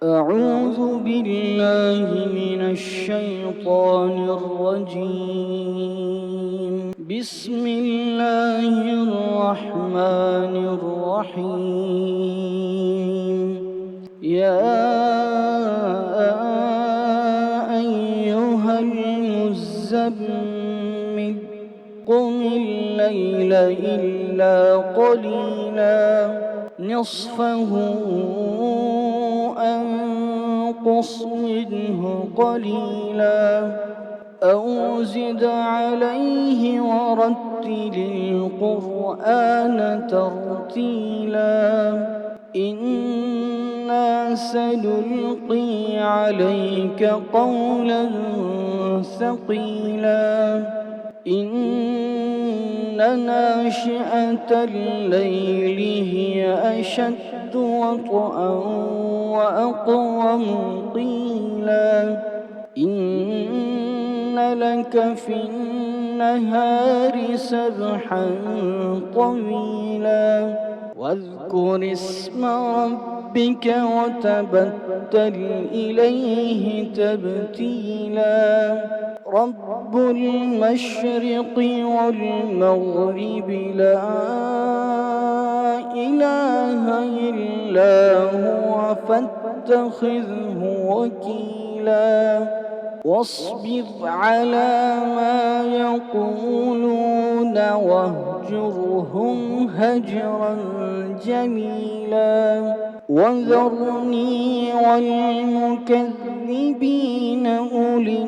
أعوذ بالله من الشيطان الرجيم. بسم الله الرحمن الرحيم. يا أيها المزمل قم الليل إلا قليلا نصفه انقص منه قليلا أو زد عليه ورتل القرآن ترتيلا إنا سنلقي عليك قولا ثقيلا إن ناشئة الليل هي أشد وطئا وأقوم قيلا إن لك في النهار سبحا طويلا واذكر اسم ربك وتبتل إليه تبتيلا رب المشرق والمغرب لا إله إلا هو فاتخذه وكيلا واصبر على ما يقولون واهجرهم هجرا جميلا وذرني والمكذبين أولي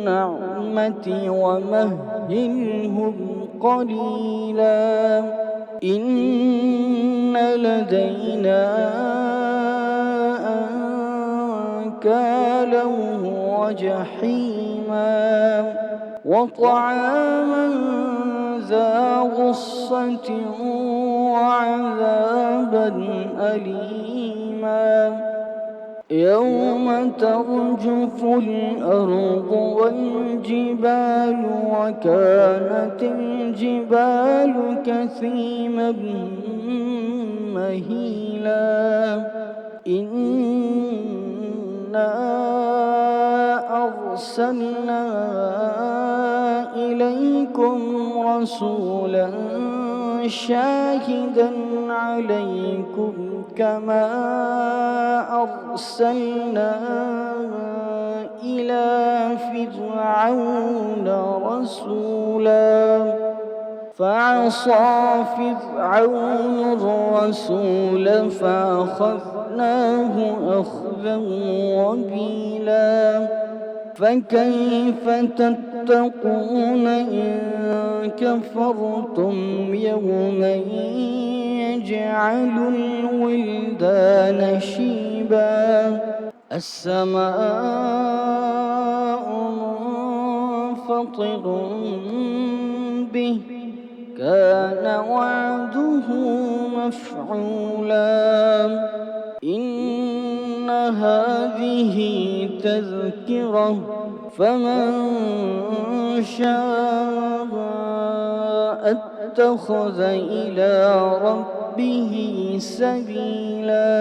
النعمة ومهلهم قليلا إن لدينا أنكالا وجحيما وطعاما ذا غصة وعذابا أليما يوم ترجف الأرض والجبال وكانت الجبال كثيما مهيلا إنا أرسلنا إليكم رسولا شاهدا عليكم كما أرسلنا إلى فرعون رسولا فعصى فرعون الرسول فأخذناه أخذا وبيلا فكيف تتقون إن كفرتم يوما يجعل الولدان شيبا السماء منفطر به كان وعده مفعولا إن هذه تذكرة فمن شاء اتخذ إلى ربه سبيلا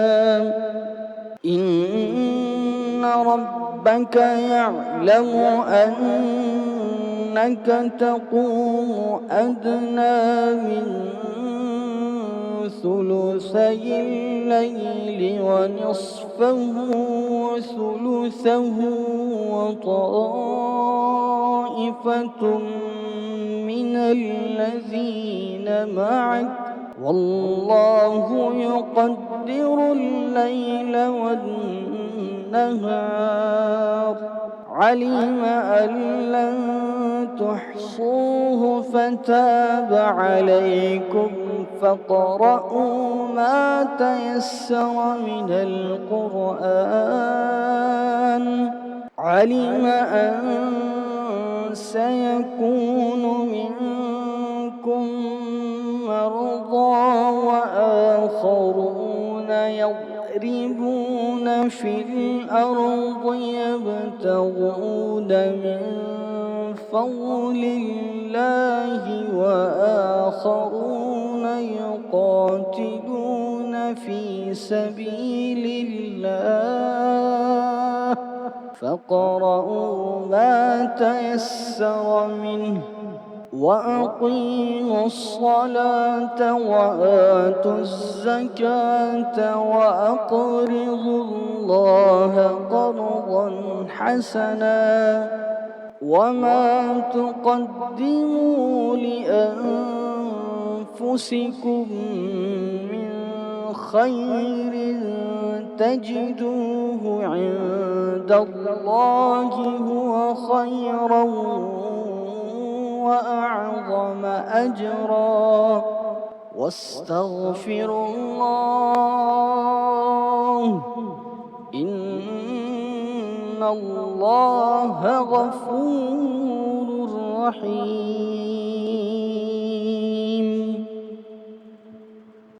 إن ربك يعلم أنك تقوم أدنى من ثلثي الليل ونصفه وثلثه وطائفة من الذين معك والله يقدر الليل والنهار علم أن لن تحصوه فتاب عليكم فاقرؤوا ما تيسر من القرآن علم أن سيكون منكم مرضى وآخرون يضربون في الأرض يبتغون من فضل الله وآخرون يقاتلون في سبيل الله الله فاقرؤوا ما تيسر منه وأقيموا الصلاة وآتوا الزكاة وأقرضوا الله قرضا حسنا وما تقدموا لأنفسكم من خير تجدوه عند الله هو خيرا وأعظم أجرا واستغفروا الله إن الله غفور رحيم